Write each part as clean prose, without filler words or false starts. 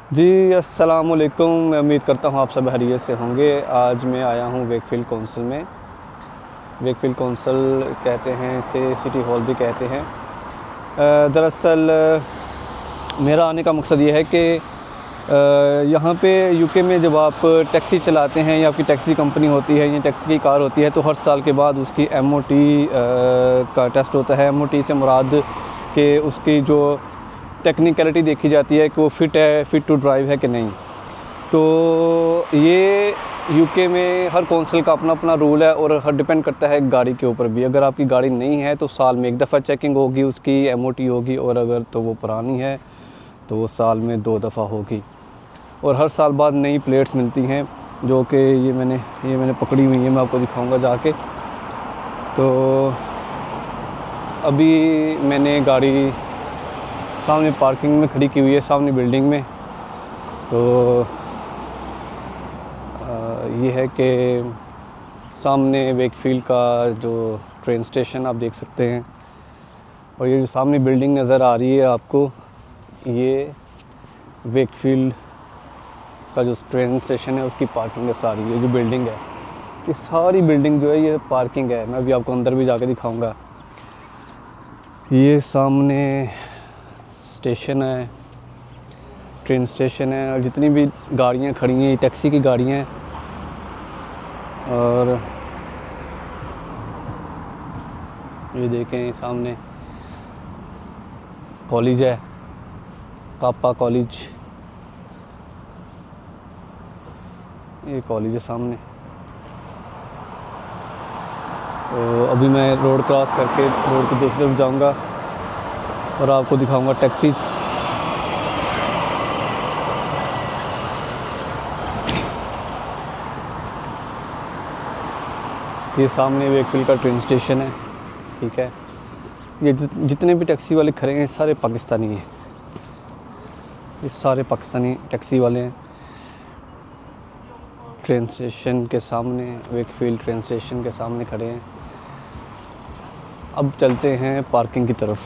जी, अस्सलाम वालेकुम। मैं उम्मीद करता हूँ आप सब खैरियत से होंगे। आज मैं आया हूँ वेकफ़ील्ड काउंसिल में। वेकफ़ील्ड काउंसिल कहते हैं, इसे सिटी हॉल भी कहते हैं। दरअसल मेरा आने का मकसद ये है कि यहाँ पे यूके में जब आप टैक्सी चलाते हैं या आपकी टैक्सी कंपनी होती है या टैक्सी की कार होती है, तो हर साल के बाद उसकी एमओटी का टेस्ट होता है। एमओटी से मुराद कि उसकी जो टेक्निकलिटी देखी जाती है कि वो फ़िट टू ड्राइव है कि नहीं। तो ये यूके में हर कौंसिल का अपना अपना रूल है और हर डिपेंड करता है गाड़ी के ऊपर भी। अगर आपकी गाड़ी नहीं है तो साल में एक दफ़ा चेकिंग होगी, उसकी एमओटी होगी, और अगर तो वो पुरानी है तो वो साल में 2 दफ़ा होगी। और हर साल बाद नई प्लेट्स मिलती हैं, जो कि ये मैंने पकड़ी हुई है, मैं आपको दिखाऊंगा जाके। तो अभी मैंने गाड़ी सामने पार्किंग में खड़ी की हुई है, सामने बिल्डिंग में। तो ये है कि सामने वेकफ़ील्ड का जो ट्रेन स्टेशन आप देख सकते हैं, और ये जो सामने बिल्डिंग नज़र आ रही है आपको, ये वेकफ़ील्ड का जो ट्रेन स्टेशन है उसकी पार्किंग है सारी। ये जो बिल्डिंग है, ये सारी बिल्डिंग जो है ये पार्किंग है। मैं अभी आपको अंदर भी जाके दिखाऊंगा। ये सामने स्टेशन है, ट्रेन स्टेशन है, और जितनी भी गाड़ियाँ खड़ी हैं ये टैक्सी की गाड़ियाँ हैं। और ये देखें सामने कॉलेज है, कापा कॉलेज। ये कॉलेज है सामने। तो अभी मैं रोड क्रॉस करके रोड की दूसरी तरफ जाऊंगा और आपको दिखाऊंगा टैक्सीज़। ये सामने वेकफ़ील्ड का ट्रेन स्टेशन है, ठीक है। ये जितने भी टैक्सी वाले खड़े हैं सारे पाकिस्तानी हैं, ये सारे पाकिस्तानी टैक्सी वाले हैं। ट्रेन स्टेशन के सामने, वेकफ़ील्ड ट्रेन स्टेशन के सामने खड़े हैं। अब चलते हैं पार्किंग की तरफ।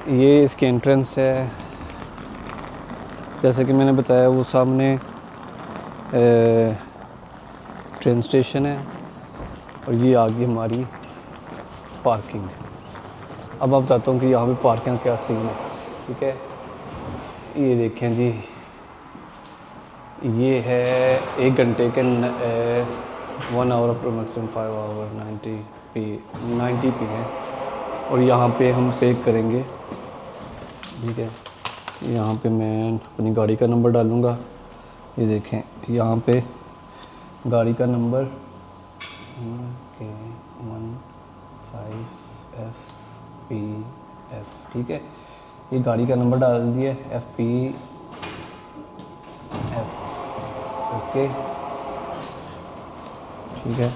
ये इसकी एंट्रेंस है, जैसे कि मैंने बताया वो सामने ट्रेन स्टेशन है, और ये आगे हमारी पार्किंग। अब आप बताता हूँ कि यहाँ पे पार्किंग क्या सीन है, ठीक है। ये देखें जी, ये है 1 घंटे के 1 आवर पर मैक्सिमम 5 आवर 90 पी है। और यहाँ पे हम पे करेंगे, ठीक है। यहाँ पे मैं अपनी गाड़ी का नंबर डालूँगा। ये देखें यहाँ पे गाड़ी का नंबर K15FPF, ठीक है। ये गाड़ी का नंबर डाल दिया FPF, ओके, ठीक है।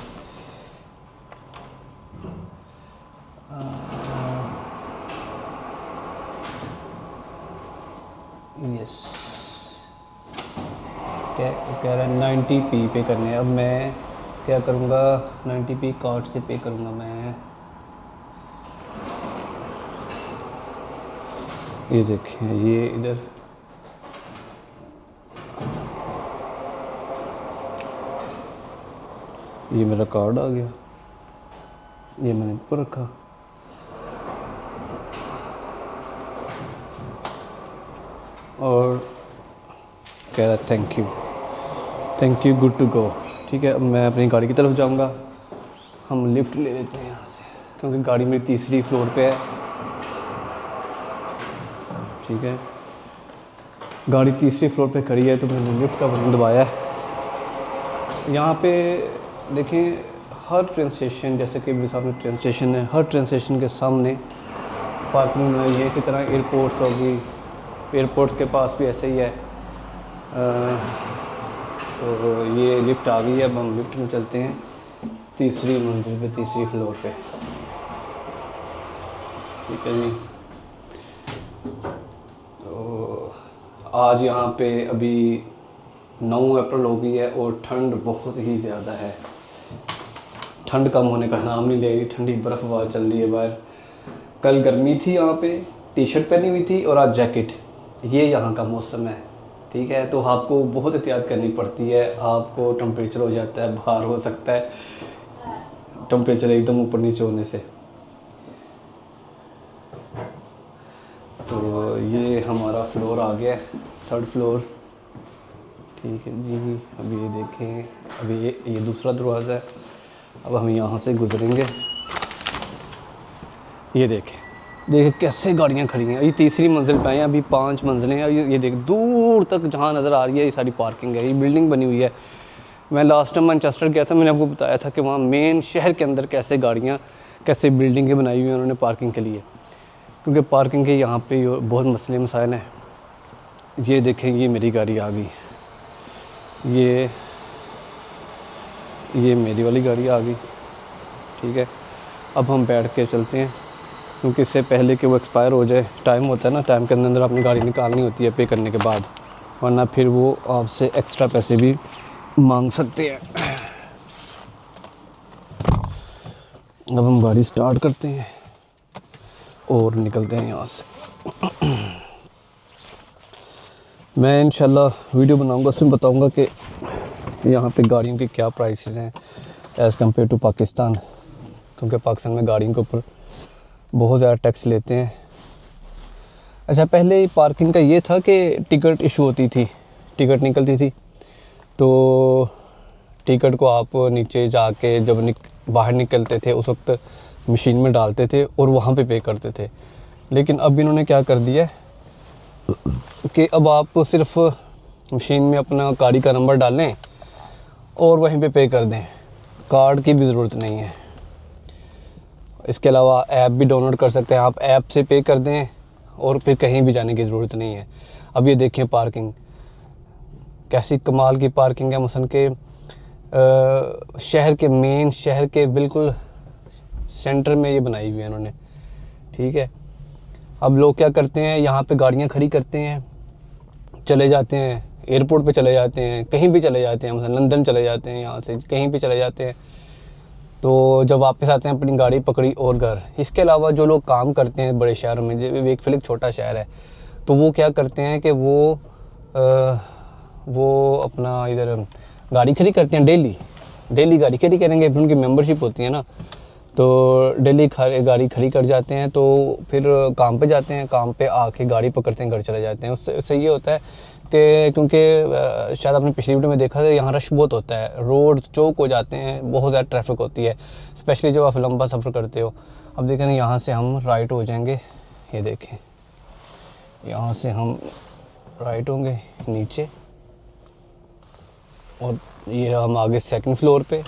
यस, क्या कह रहा है 90p पे करने। अब मैं क्या करूँगा, 90p कार्ड से पे करूँगा मैं। ये देखें, ये इधर ये मेरा कार्ड आ गया, ये मैंने ऊपर रखा। और कह रहा thank you good to go, ठीक है। अब मैं अपनी गाड़ी की तरफ जाऊंगा। हम लिफ्ट ले लेते हैं यहाँ से, क्योंकि गाड़ी मेरी तीसरी फ्लोर पे है, ठीक है। गाड़ी तीसरी फ्लोर पे खड़ी है, तो मैंने लिफ्ट का बटन दबाया है। यहाँ पे देखिए, हर ट्रेन स्टेशन, जैसे कि मेरे सामने ट्रेन स्टेशन है, हर ट्रेन स्टेशन के सामने पार्किंग है। ये इसी तरह एयरपोर्ट्स होगी, एयरपोर्ट्स के पास भी ऐसे ही है। तो ये लिफ्ट आ गई है, अब हम लिफ्ट में चलते हैं तीसरी मंजिल पे, तीसरी फ्लोर पे, ठीक है जी। तो आज यहाँ पे अभी 9 अप्रैल हो गई है और ठंड बहुत ही ज़्यादा है। ठंड कम होने का नाम नहीं ले रही, ठंडी बर्फ़बारी चल रही है बाहर। कल गर्मी थी यहाँ पे, टी शर्ट पहनी हुई थी और आज जैकेट। ये यहाँ का मौसम है, ठीक है। तो आपको बहुत एहतियात करनी पड़ती है, आपको टेम्परेचर हो जाता है, बाहर हो सकता है टेम्परेचर एकदम ऊपर नीचे होने से। तो ये हमारा फ्लोर आ गया है, 3rd फ्लोर, ठीक है जी। अभी ये देखें, अभी ये दूसरा दरवाज़ा है। अब हम यहाँ से गुजरेंगे। ये देखें कैसे गाड़ियाँ खड़ी हैं। ये 3री मंजिल पे आए हैं, अभी 5 मंजिलें हैं। ये देख दूर तक जहाँ नज़र आ रही है ये सारी पार्किंग है, ये बिल्डिंग बनी हुई है। मैं लास्ट टाइम मैनचेस्टर गया था, मैंने आपको बताया था कि वहाँ मेन शहर के अंदर कैसे गाड़ियाँ, कैसे बिल्डिंगें बनाई हुई हैं उन्होंने पार्किंग के लिए, क्योंकि पार्किंग के यहाँ पे बहुत मसले मसाइल हैं। ये देखें, ये मेरी गाड़ी आ गई, ये मेरी वाली गाड़ी आ गई, ठीक है। अब हम बैठ के चलते हैं, क्योंकि इससे पहले कि वो एक्सपायर हो जाए, टाइम होता है ना, टाइम के अंदर अपनी गाड़ी निकालनी होती है पे करने के बाद, वरना फिर वो आपसे एक्स्ट्रा पैसे भी मांग सकते हैं। अब हम गाड़ी स्टार्ट करते हैं और निकलते हैं यहाँ से। मैं इंशाल्लाह वीडियो बनाऊंगा, उसमें बताऊंगा कि यहाँ पे गाड़ियों के क्या प्राइसेस हैं एज़ कम्पेयर टू पाकिस्तान, क्योंकि पाकिस्तान में गाड़ियों के ऊपर बहुत ज़्यादा टैक्स लेते हैं। अच्छा, पहले पार्किंग का ये था कि टिकट इशू होती थी, टिकट निकलती थी, तो टिकट को आप नीचे जाके जब बाहर निकलते थे उस वक्त मशीन में डालते थे और वहाँ पे करते थे। लेकिन अब इन्होंने क्या कर दिया है कि अब आप सिर्फ मशीन में अपना गाड़ी का नंबर डालें और वहीं पे कर दें, कार्ड की भी ज़रूरत नहीं है। इसके अलावा ऐप भी डाउनलोड कर सकते हैं, आप ऐप से पे कर दें और फिर कहीं भी जाने की ज़रूरत नहीं है। अब ये देखें पार्किंग कैसी कमाल की पार्किंग है, मसलन के शहर के मेन शहर के बिल्कुल सेंटर में ये बनाई हुई है इन्होंने, ठीक है। अब लोग क्या करते हैं, यहाँ पे गाड़ियाँ खड़ी करते हैं, चले जाते हैं एयरपोर्ट पे, चले जाते हैं कहीं भी चले जाते हैं, मतलब लंदन चले जाते हैं, यहाँ से कहीं भी चले जाते हैं। तो जब वापस आते हैं अपनी गाड़ी पकड़ी और घर। इसके अलावा जो लोग काम करते हैं बड़े शहरों में, जो वेकफिल एक छोटा शहर है, तो वो क्या करते हैं कि वो अपना इधर गाड़ी खड़ी करते हैं, डेली गाड़ी खड़ी करेंगे, फिर उनकी मेंबरशिप होती है ना, तो डेली गाड़ी खड़ी कर जाते हैं, तो फिर काम पे जाते हैं, काम पे आके गाड़ी पकड़ते हैं, घर चले जाते हैं। उससे ये होता है कि क्योंकि शायद आपने पिछली वीडियो में देखा था, यहाँ रश बहुत होता है, रोड चौक हो जाते हैं, बहुत ज़्यादा ट्रैफिक होती है, स्पेशली जब आप लंबा सफ़र करते हो। अब देखें यहाँ से हम राइट हो जाएंगे, ये देखें यहाँ से हम राइट होंगे नीचे, और ये हम आगे 2nd फ्लोर पे।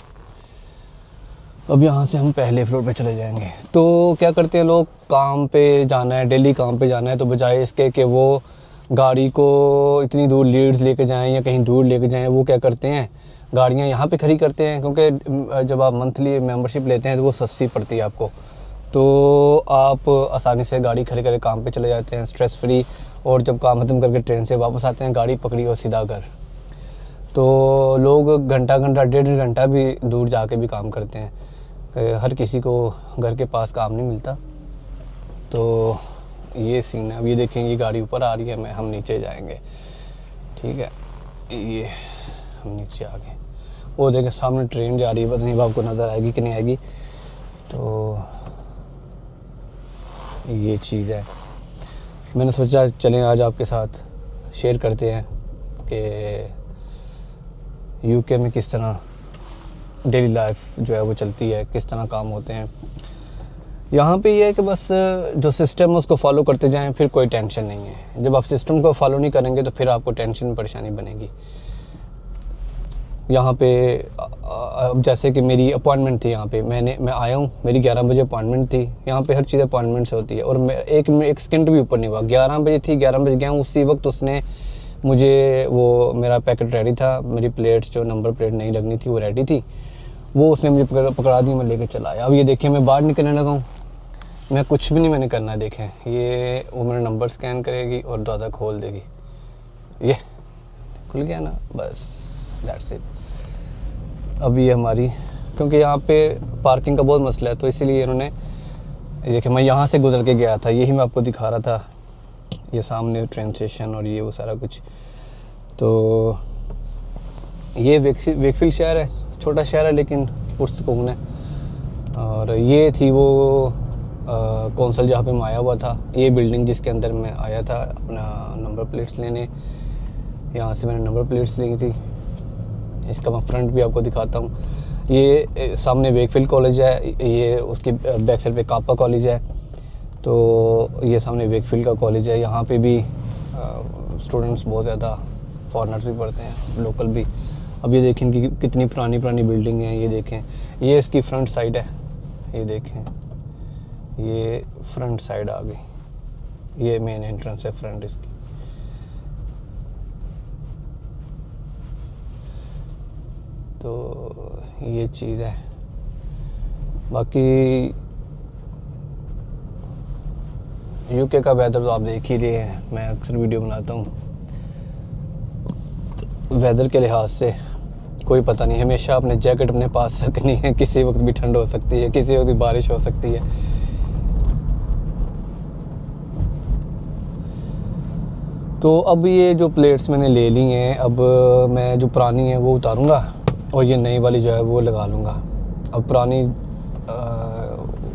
अब यहाँ से हम पहले फ्लोर पे चले जाएंगे। तो क्या करते हैं लोग, काम पे जाना है, डेली काम पे जाना है, तो बजाय इसके कि वो गाड़ी को इतनी दूर लीड्स लेके जाएं या कहीं दूर लेके जाएं, वो क्या करते हैं गाड़ियाँ यहाँ पे खड़ी करते हैं, क्योंकि जब आप मंथली मेंबरशिप लेते हैं तो वो सस्ती पड़ती है आपको, तो आप आसानी से गाड़ी खड़ी करके काम पे चले जाते हैं स्ट्रेस फ्री, और जब काम ख़त्म करके ट्रेन से वापस आते हैं, गाड़ी पकड़ी और सीधा घर। तो लोग घंटा 1.5 घंटा भी दूर जाके भी काम करते हैं, हर किसी को घर के पास काम नहीं मिलता। तो ये सीन है। अब ये देखें, ये गाड़ी ऊपर आ रही है, हम नीचे जाएंगे, ठीक है। ये हम नीचे आ गए, वो देखें सामने ट्रेन जा रही है, पता नहीं आपको नज़र आएगी कि नहीं आएगी। तो ये चीज़ है, मैंने सोचा चलें आज आपके साथ शेयर करते हैं कि यूके में किस तरह डेली लाइफ जो है वो चलती है, किस तरह काम होते हैं। यहाँ पे ये है कि बस जो सिस्टम है उसको फॉलो करते जाएं, फिर कोई टेंशन नहीं है। जब आप सिस्टम को फॉलो नहीं करेंगे तो फिर आपको टेंशन परेशानी बनेगी। यहाँ पे अब जैसे कि मेरी अपॉइंटमेंट थी, यहाँ पे मैं आया हूँ, मेरी 11 बजे अपॉइंटमेंट थी। यहाँ पे हर चीज़ अपॉइंटमेंट से होती है, और मैं एक सेकंड भी ऊपर नहीं हुआ। 11 बजे थी, 11 बजे गया हूँ, उसी वक्त उसने मुझे वो मेरा पैकेट रेडी था, मेरी प्लेट्स जो नंबर प्लेट नहीं लगनी थी वो रेडी थी, वो उसने मुझे पकड़ा दी, मैं लेकर चला आया। अब ये देखिए मैं बाहर निकलने लगा हूँ, मैं कुछ भी नहीं मैंने करना है। देखें ये वो मेरा नंबर स्कैन करेगी और दरवाज़ा खोल देगी, ये खुल गया ना, बस दैट्स इट। अब ये हमारी, क्योंकि यहाँ पे पार्किंग का बहुत मसला है, तो इसीलिए इन्होंने ये देखिए मैं यहाँ से गुजर के गया था, यही मैं आपको दिखा रहा था, ये सामने ट्रेन स्टेशन और ये वो सारा कुछ। तो ये वेकफील्ड शहर है, छोटा शहर है लेकिन पुरसकून है। और ये थी वो कौंसल जहाँ पे मैं आया हुआ था, ये बिल्डिंग जिसके अंदर मैं आया था अपना नंबर प्लेट्स लेने। यहाँ से मैंने नंबर प्लेट्स ली थी। इसका मैं फ्रंट भी आपको दिखाता हूँ। ये सामने वेकफील्ड कॉलेज है, ये उसकी बैक साइड पे कापा कॉलेज है। तो ये सामने वेकफील्ड का कॉलेज है। यहाँ पे भी स्टूडेंट्स बहुत ज़्यादा, फॉरेनर्स भी पढ़ते हैं, लोकल भी। अब ये देखें कि कितनी पुरानी बिल्डिंग है। ये देखें, ये इसकी फ्रंट साइड है। ये देखें, ये फ्रंट साइड आ गई, ये मेन एंट्रेंस है फ्रंट इसकी। तो ये चीज़ है। बाकी यूके का वेदर तो आप देख ही रहे हैं, मैं अक्सर वीडियो बनाता हूँ। वेदर के लिहाज से कोई पता नहीं, हमेशा अपने जैकेट अपने पास रखनी है। किसी वक्त भी ठंड हो सकती है, किसी वक्त भी बारिश हो सकती है। तो अब ये जो प्लेट्स मैंने ले ली हैं, अब मैं जो पुरानी है वो उतारूँगा और ये नई वाली जो है वो लगा लूँगा। अब पुरानी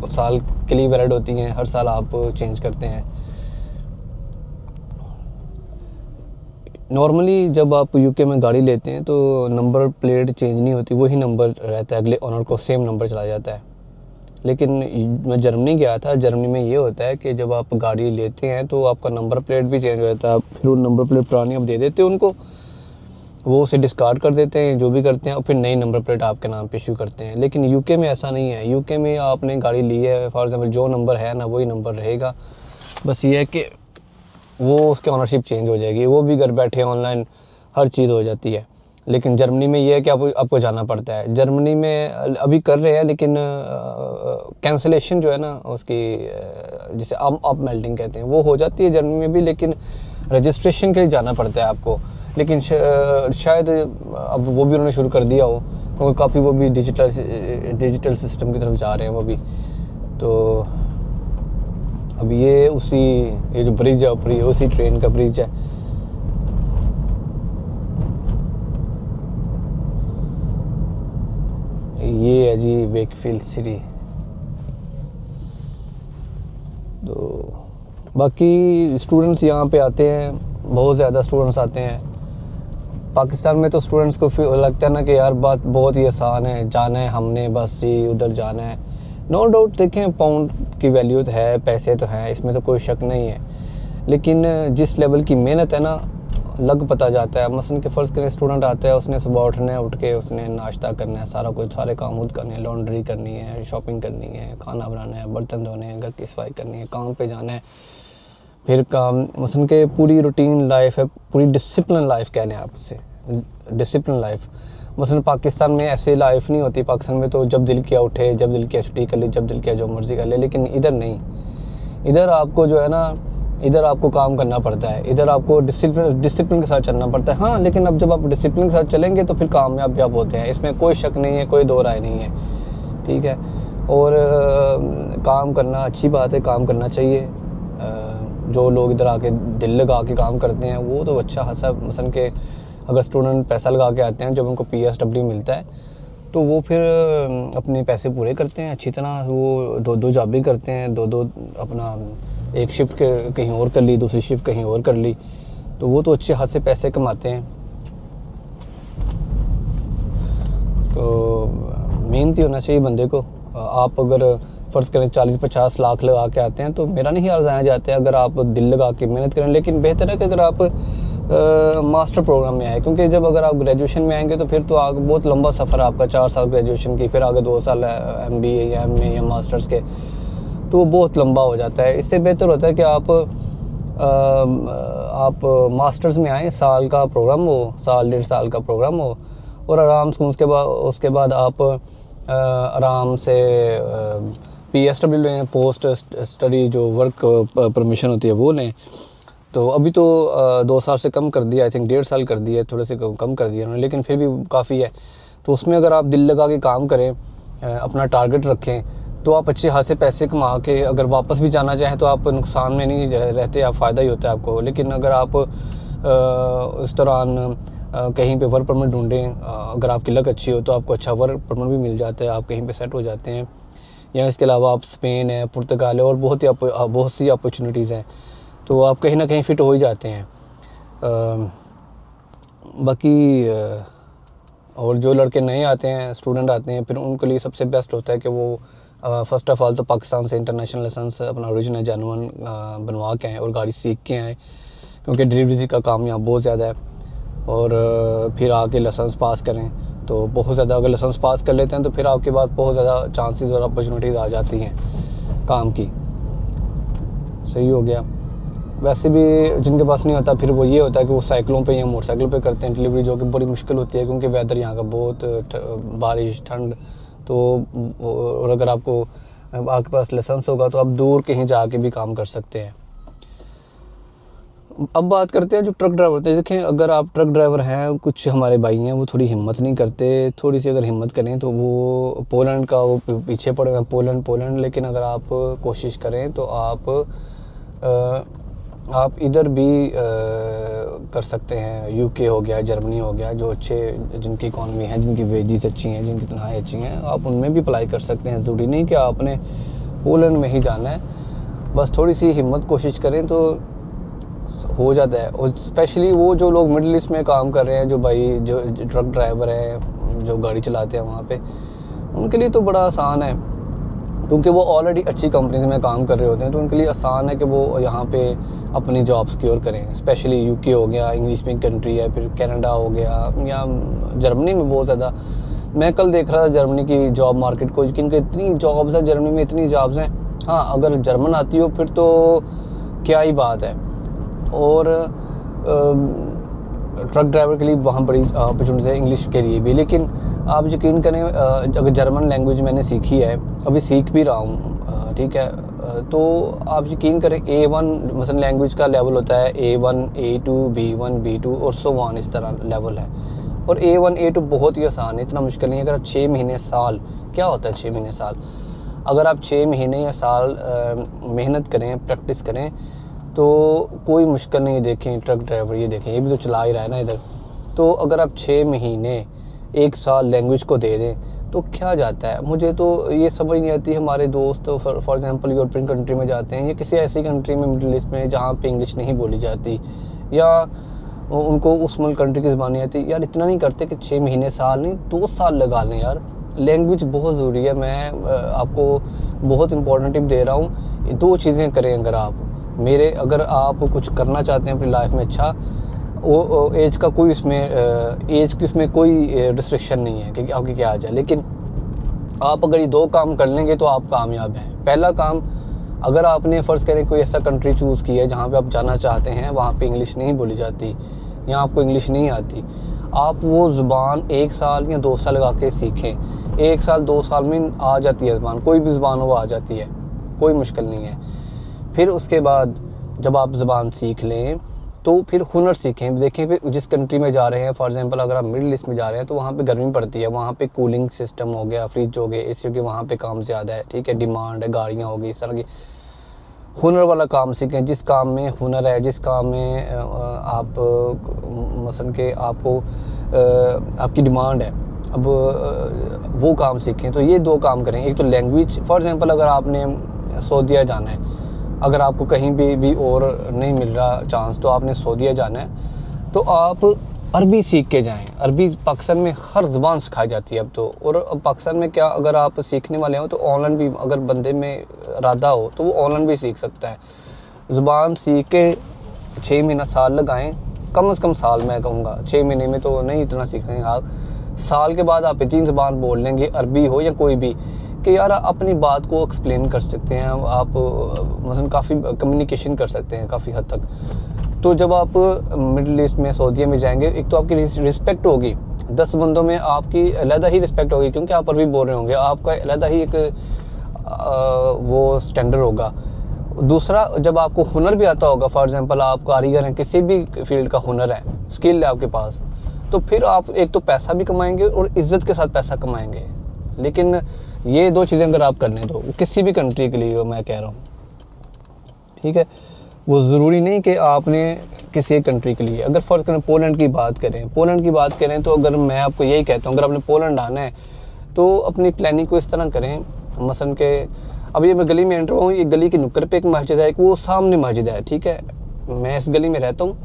साल के लिए वैलिड होती हैं, हर साल आप चेंज करते हैं। नॉर्मली जब आप यूके में गाड़ी लेते हैं तो नंबर प्लेट चेंज नहीं होती, वही नंबर रहता है, अगले ओनर को सेम नंबर चला जाता है। लेकिन मैं जर्मनी गया था, जर्मनी में ये होता है कि जब आप गाड़ी लेते हैं तो आपका नंबर प्लेट भी चेंज हो जाता है। फिर वो नंबर प्लेट पुरानी आप दे देते हैं उनको, वो उसे डिस्कार्ड कर देते हैं, जो भी करते हैं, और फिर नई नंबर प्लेट आपके नाम पे इशू करते हैं। लेकिन यूके में ऐसा नहीं है। यूके में आपने गाड़ी ली है, फॉर एग्जांपल जो नंबर है ना वही नंबर रहेगा। बस ये है कि वो उसकी ऑनरशिप चेंज हो जाएगी, वो भी घर बैठे ऑनलाइन हर चीज़ हो जाती है। लेकिन जर्मनी में ये है कि आपको जाना पड़ता है। जर्मनी में अभी कर रहे हैं, लेकिन कैंसिलेशन जो है ना उसकी, जिसे अप मेल्टिंग कहते हैं, वो हो जाती है जर्मनी में भी, लेकिन रजिस्ट्रेशन के लिए जाना पड़ता है आपको। लेकिन शायद अब वो भी उन्होंने शुरू कर दिया हो, क्योंकि काफ़ी वो भी डिजिटल सिस्टम की तरफ जा रहे हैं वो भी। तो अब ये जो ब्रिज है ऊपर, ये उसी ट्रेन का ब्रिज है। ये है जी वेकफील्ड सिटी। तो बाकी स्टूडेंट्स यहाँ पे आते हैं, बहुत ज़्यादा स्टूडेंट्स आते हैं। पाकिस्तान में तो स्टूडेंट्स को लगता है ना कि यार बात बहुत ही आसान है, जाना है हमने, बस ही उधर जाना है। नो डाउट, देखें पाउंड की वैल्यू तो है, पैसे तो हैं, इसमें तो कोई शक नहीं है। लेकिन जिस लेवल की मेहनत है ना, लग पता जाता है। मसलन के फ़र्ज़ करें स्टूडेंट आता है, उसने सुबह उठ के उसने नाश्ता करना है, सारा कुछ, सारे काम खुद करने हैं, लॉन्ड्री करनी है, शॉपिंग करनी है, खाना बनाना है, बर्तन धोने हैं, घर की सफाई करनी है, काम पे जाना है, फिर काम। मसलन के पूरी रूटीन लाइफ है, पूरी डिसिप्लिन लाइफ कह लें आप उससे, डिसिप्लिन लाइफ। मसलन पाकिस्तान में ऐसे लाइफ नहीं होती। पाकिस्तान में तो जब दिल किया उठे, जब दिल किया छुट्टी कर ली, जब दिल किया जो मर्ज़ी कर ले। लेकिन इधर नहीं, इधर आपको जो है ना, इधर आपको काम करना पड़ता है, इधर आपको डिसिप्लिन के साथ चलना पड़ता है। हाँ, लेकिन अब जब आप डिसिप्लिन के साथ चलेंगे तो फिर कामयाब भी आप होते हैं, इसमें कोई शक नहीं है, कोई दो राय नहीं है, ठीक है। और काम करना अच्छी बात है, काम करना चाहिए। जो लोग इधर आके दिल लगा के काम करते हैं वो तो अच्छा खासा, मसलन के अगर स्टूडेंट पैसा लगा के आते हैं, जब उनको PSW मिलता है तो वो फिर अपने पैसे पूरे करते हैं अच्छी तरह। वो दो जॉब करते हैं, दो अपना, एक शिफ्ट कहीं और कर ली, दूसरी शिफ्ट कहीं और कर ली, तो वो तो अच्छे खासे पैसे कमाते हैं। तो मेहनती होना चाहिए बंदे को। आप अगर फ़र्ज़ करें 40-50 लाख लगा के आते हैं तो मेरा नहीं ख्याल ज़ाया जाते हैं अगर आप दिल लगा के मेहनत करें। लेकिन बेहतर है कि अगर आप मास्टर प्रोग्राम में आए, क्योंकि जब अगर आप ग्रेजुएशन में आएंगे तो फिर तो आगे बहुत लंबा सफ़र है आपका, 4 साल ग्रेजुएशन की, फिर आगे 2 साल MBA या MA या मास्टर्स के, तो वो बहुत लंबा हो जाता है। इससे बेहतर होता है कि आप मास्टर्स में आएँ, साल का प्रोग्राम हो, साल 1.5 साल का प्रोग्राम हो, और आराम से उसके बाद आप आराम से PSW लें, पोस्ट स्टडी जो वर्क परमिशन होती है वो लें। तो अभी तो 2 साल से कम कर दिया, आई थिंक 1.5 साल कर दिया, थोड़े से कम कर दिया उन्होंने, लेकिन फिर भी काफ़ी है। तो उसमें अगर आप दिल लगा के काम करें, अपना टारगेट रखें, तो आप अच्छे खासे पैसे कमा के अगर वापस भी जाना चाहें तो आप नुकसान में नहीं रहते, आप फ़ायदा ही होता है आपको। लेकिन अगर आप इस दौरान कहीं पे वर्क परमिट ढूंढें, अगर आपकी लक अच्छी हो तो आपको अच्छा वर्क परमिट भी मिल जाता है, आप कहीं पे सेट हो जाते हैं। या इसके अलावा आप स्पेन है, पुर्तगाल है और बहुत सी अपॉर्चुनिटीज़ हैं, तो आप कहीं ना कहीं फ़िट हो ही जाते हैं। बाकी और जो लड़के नए आते हैं, स्टूडेंट आते हैं, फिर उनके लिए सबसे बेस्ट होता है कि वो फ़र्स्ट ऑफ़ ऑल तो पाकिस्तान से इंटरनेशनल लाइसेंस अपना ओरिजिनल जेन्युइन बनवा के आएँ और गाड़ी सीख के आएँ, क्योंकि डिलीवरी का काम यहाँ बहुत ज़्यादा है। और फिर आके लाइसेंस पास करें तो बहुत ज़्यादा, अगर लाइसेंस पास कर लेते हैं तो फिर आपके पास बहुत ज़्यादा चांसेस और अपॉर्चुनिटीज़ आ जाती हैं काम की। सही हो गया। वैसे भी जिनके पास नहीं होता फिर वो ये होता है कि वो साइकिलों पे या मोटरसाइकिल पे करते हैं डिलीवरी, जो कि बड़ी मुश्किल होती है क्योंकि वेदर यहाँ का बहुत बारिश ठंड। तो और अगर आपके पास लाइसेंस होगा तो आप दूर कहीं जाके भी काम कर सकते हैं। अब बात करते हैं जो ट्रक ड्राइवर होते हैं। देखें, अगर आप ट्रक ड्राइवर हैं, कुछ हमारे भाई हैं वो थोड़ी हिम्मत नहीं करते, थोड़ी सी अगर हिम्मत करें तो वो पोलैंड का वो पीछे पड़े हैं, पोलैंड। लेकिन अगर आप कोशिश करें तो आप इधर भी कर सकते हैं। यूके हो गया, जर्मनी हो गया, जो अच्छे जिनकी इकॉनमी है, जिनकी वेजेस अच्छी हैं, जिनकी तनख्वाहें अच्छी हैं, आप उनमें भी अप्लाई कर सकते हैं। ज़रूरी नहीं कि आपने पोलैंड में ही जाना है, बस थोड़ी सी हिम्मत कोशिश करें तो हो जाता है। और स्पेशली वो जो लोग मिडिल ईस्ट में काम कर रहे हैं, जो भाई जो ट्रक ड्राइवर हैं, जो गाड़ी चलाते हैं वहाँ पे, उनके लिए तो बड़ा आसान है क्योंकि वो ऑलरेडी अच्छी कंपनीज में काम कर रहे होते हैं। तो उनके लिए आसान है कि वो यहाँ पे अपनी जॉब सिक्योर करें। स्पेशली यूके हो गया, इंग्लिश स्पीकिंग कंट्री है, फिर कनाडा हो गया, या जर्मनी में बहुत ज़्यादा। मैं कल देख रहा था जर्मनी की जॉब मार्केट को, क्योंकि इतनी जॉब्स हैं जर्मनी में, इतनी जॉब्स हैं। हाँ, अगर जर्मन आती हो फिर तो क्या ही बात है। और ट्रक ड्राइवर के लिए वहाँ बड़ी अपॉर्चुनिटीज़ है, इंग्लिश के लिए भी। लेकिन आप यकीन करें, अगर जर्मन लैंग्वेज मैंने सीखी है, अभी सीख भी रहा हूँ, ठीक है, तो आप यकीन करें A1 मसलन लैंग्वेज का लेवल होता है A1, A2, B1, B2 और सो ऑन, इस तरह लेवल है। और A1, A2 बहुत ही आसान है, इतना मुश्किल नहीं है। अगर आप 6 महीने साल, क्या होता है 6 महीने साल, अगर आप 6 महीने या साल मेहनत करें, प्रैक्टिस करें तो कोई मुश्किल नहीं है। देखें ट्रक ड्राइवर, ये देखें, ये भी तो चला ही रहा है ना इधर। तो अगर आप 6 महीने 1 साल लैंग्वेज को दे दें तो क्या जाता है। मुझे तो ये समझ नहीं आती, हमारे दोस्त फॉर एग्जांपल यूरोपियन कंट्री में जाते हैं या किसी ऐसी कंट्री में मिडिल ईस्ट में जहाँ पे इंग्लिश नहीं बोली जाती, या उनको उस मुल्क कंट्री की ज़बान नहीं आती, यार इतना नहीं करते कि 6 महीने साल नहीं 2 साल लगा लें यार। लैंग्वेज बहुत ज़रूरी है। मैं आपको बहुत इंपॉर्टेंट टिप दे रहा हूँ, 2 चीज़ें करें अगर आप कुछ करना चाहते हैं अपनी लाइफ में अच्छा, वो एज का कोई इसमें कोई रिस्ट्रिक्शन नहीं है कि आपकी क्या आ जाए। लेकिन आप अगर ये 2 काम कर लेंगे तो आप कामयाब हैं। पहला काम, अगर आपने फ़र्ज़ करें कोई ऐसा कंट्री चूज़ किया है जहाँ पे आप जाना चाहते हैं, वहाँ पे इंग्लिश नहीं बोली जाती या आपको इंग्लिश नहीं आती, आप वो ज़ुबान 1 साल या 2 साल लगा के सीखें। 1 साल 2 साल में आ जाती है ज़ुबान, कोई भी ज़ुबान वो आ जाती है, कोई मुश्किल नहीं है। फिर उसके बाद जब आप ज़ुबान सीख लें तो फिर हुनर सीखें। देखें फिर जिस कंट्री में जा रहे हैं, फॉर एग्जांपल अगर आप मिडिल ईस्ट में जा रहे हैं तो वहाँ पे गर्मी पड़ती है, वहाँ पे कूलिंग सिस्टम हो गया, फ्रिज हो गया, एसी हो गया, वहाँ पे काम ज़्यादा है, ठीक है, डिमांड है, गाड़ियाँ हो गई, इस तरह की। हुनर वाला काम सीखें, जिस काम में हुनर है, जिस काम में आप मसलन के आपको आपकी डिमांड है, अब वो काम सीखें। तो ये 2 काम करें। एक तो लैंग्वेज, फॉर एग्जांपल अगर आपने सऊदीया जाना है, अगर आपको कहीं भी और नहीं मिल रहा चांस, तो आपने सऊदीया जाना है तो आप अरबी सीख के जाएं। अरबी पाकिस्तान में हर ज़ुबान सिखाई जाती है अब तो। और अब पाकिस्तान में क्या, अगर आप सीखने वाले हो तो ऑनलाइन भी, अगर बंदे में इरादा हो तो वो ऑनलाइन भी सीख सकता है। ज़ुबान सीख के 6 महीना साल लगाएं, कम से कम साल, मैं कहूँगा 6 महीने में तो नहीं इतना सीखेंगे आप। साल के बाद आप इतनी ज़ुबान बोल लेंगे, अरबी हो या कोई भी, कि यार अपनी बात को एक्सप्लेन कर सकते हैं आप, मसलन काफ़ी कम्युनिकेशन कर सकते हैं काफ़ी हद तक। तो जब आप मिडिल ईस्ट में, सऊदीया में जाएंगे, एक तो आपकी रिस्पेक्ट होगी, 10 बंदों में आपकी अलग ही रिस्पेक्ट होगी क्योंकि आप अरबी बोल रहे होंगे, आपका अलग ही एक वो स्टैंडर्ड होगा। दूसरा, जब आपको हुनर भी आता होगा, फॉर एग्जांपल आप कारीगर हैं, किसी भी फील्ड का हुनर है, स्किल है आपके पास, तो फिर आप एक तो पैसा भी कमाएंगे और इज़्ज़त के साथ पैसा कमाएंगे। लेकिन ये 2 चीज़ें अगर आप करने दो, किसी भी कंट्री के लिए हो मैं कह रहा हूँ, ठीक है, वो ज़रूरी नहीं कि आपने किसी एक कंट्री के लिए, अगर फ़र्ज़ करें पोलैंड की बात करें तो अगर मैं आपको यही कहता हूँ, अगर आपने पोलैंड आना है तो अपनी प्लानिंग को इस तरह करें, मसलन के अब ये मैं गली में एंटर हुआ हूँ, ये गली की नुक्कड़ पे एक मस्जिद है, एक वो सामने मस्जिद है, ठीक है, मैं इस गली में रहता हूँ,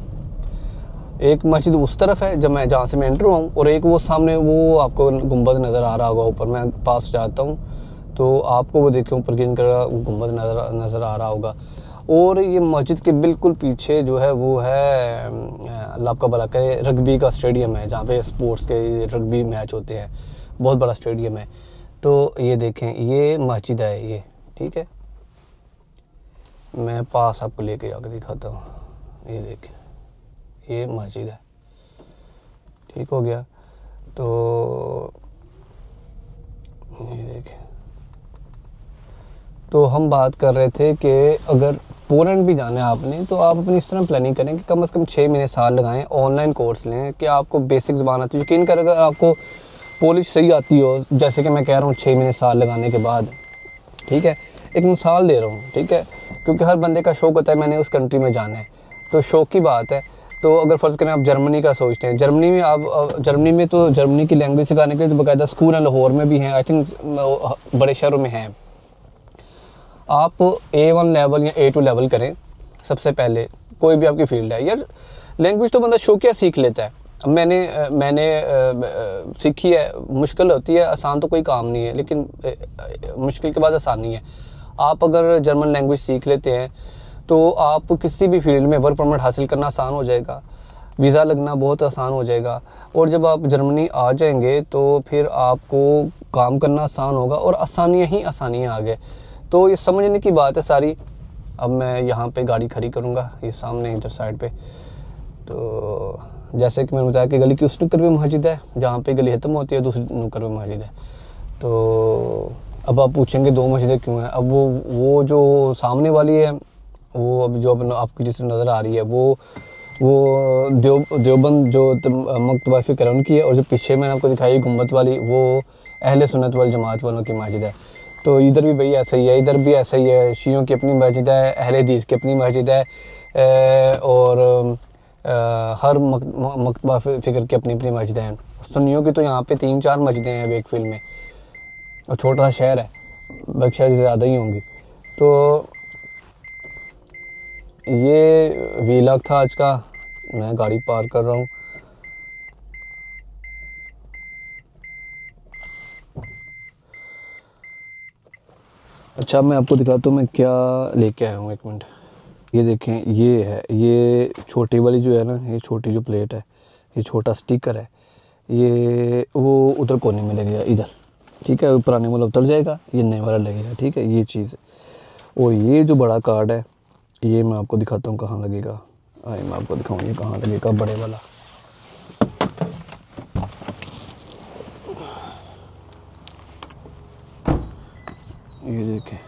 एक मस्जिद उस तरफ है जब मैं जहाँ से मैं एंटर हुआ हूँ, और एक वो सामने वो आपको गुंबद नज़र आ रहा होगा ऊपर, मैं पास जाता हूँ तो आपको वो देखिए ऊपर ग्रीन कलर का गुंबद नज़र आ रहा होगा। और ये मस्जिद के बिल्कुल पीछे जो है वो है, अल्लाह आपका भला करे, रग्बी का स्टेडियम है जहाँ पे स्पोर्ट्स के रग्बी मैच होते हैं, बहुत बड़ा स्टेडियम है। तो ये देखें, ये मस्जिद है ये, ठीक है, मैं पास आपको लेके जाकर दिखाता हूँ, ये देखें ये मस्जिद है, ठीक हो गया। तो ये देखें, तो हम बात कर रहे थे कि अगर पोलैंड भी जाना है आपने तो आप अपनी इस तरह प्लानिंग करें कि कम से कम 6 महीने साल लगाएं, ऑनलाइन कोर्स लें कि आपको बेसिक ज़बान आती है। यकीन कर, अगर आपको पोलिश सही आती हो, जैसे कि मैं कह रहा हूँ 6 महीने साल लगाने के बाद, ठीक है, एक मिसाल दे रहा हूँ, ठीक है, क्योंकि हर बंदे का शौक़ होता है मैंने उस कंट्री में जाना है, तो शौक़ की बात है। तो अगर फ़र्ज़ करें आप जर्मनी का सोचते हैं, जर्मनी में आप जर्मनी में तो जर्मनी की लैंग्वेज सिखाने के लिए तो बाकायदा स्कूल हैं, लाहौर में भी हैं, आई थिंक बड़े शहरों में हैं। आप A1 लेवल या A2 लेवल करें सबसे पहले, कोई भी आपकी फील्ड है यार, लैंग्वेज तो बंदा शौकिया सीख लेता है। अब मैंने सीखी है, मुश्किल होती है, आसान तो कोई काम नहीं है, लेकिन मुश्किल के बाद आसानी है। आप अगर जर्मन लैंग्वेज सीख लेते हैं तो आप किसी भी फील्ड में वर्क परमिट हासिल करना आसान हो जाएगा, वीज़ा लगना बहुत आसान हो जाएगा, और जब आप जर्मनी आ जाएंगे तो फिर आपको काम करना आसान होगा, और आसानियाँ ही आसानियाँ आ गए। तो ये समझने की बात है सारी। अब मैं यहाँ पे गाड़ी खड़ी करूँगा, ये सामने इधर साइड पे, तो जैसे कि मैंने बताया कि गली की उस नुक्कड़ पे मस्जिद है, जहाँ पे गली ख़त्म होती है दूसरी नुक्कड़ पे मस्जिद है। तो अब आप पूछेंगे 2 मस्जिदें क्यों हैं? अब वो जो सामने वाली है, वो अब जो आपकी जिस नज़र आ रही है वो देवबंद जो मकतबा फ़िक्र है उनकी है, और जो पीछे मैंने आपको दिखाई गुम्बद वाली वो अहले सुन्नत वल जमात वालों की मस्जिद है। तो इधर भी भाई ऐसा ही है, इधर भी ऐसा ही है, शियों की अपनी मस्जिद है, अहले हदीस की अपनी मस्जिद है, और हर मकतबा फ़िक्र की अपनी अपनी मस्जिदें हैं। सुन्नियों की तो यहाँ पे 3-4 मस्जिदें हैं वेकफील्ड में, और छोटा सा शहर है, बाकी शहर ज़्यादा ही होंगी। तो ये व्लॉग था आज का, मैं गाड़ी पार कर रहा हूँ। अच्छा मैं आपको दिखाता हूँ मैं क्या लेके आया हूँ, 1 मिनट। ये देखें, ये है, ये छोटी वाली जो है ना, ये छोटी जो प्लेट है, ये छोटा स्टिकर है, ये वो उधर कोने में लगेगा इधर, ठीक है, पुराने वाला उतर जाएगा, ये नए वाला लगेगा, ठीक है, ये चीज़ है। और ये जो बड़ा कार्ड है, ये मैं आपको दिखाता हूँ कहाँ लगेगा, आए मैं आपको दिखाऊँ ये कहाँ लगेगा, बड़े वाला। ये देखें,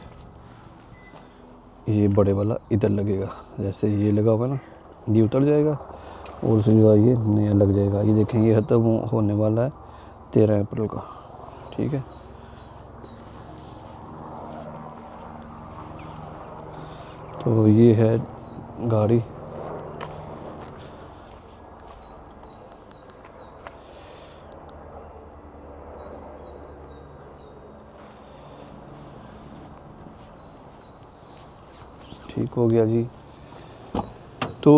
ये बड़े वाला इधर लगेगा, जैसे ये लगा हुआ है ना, ये उतर जाएगा और उसी जगह ये नया लग जाएगा। ये देखें, ये ख़त्म होने वाला है 13 अप्रैल का, ठीक है। तो ये है गाड़ी, ठीक हो गया जी। तो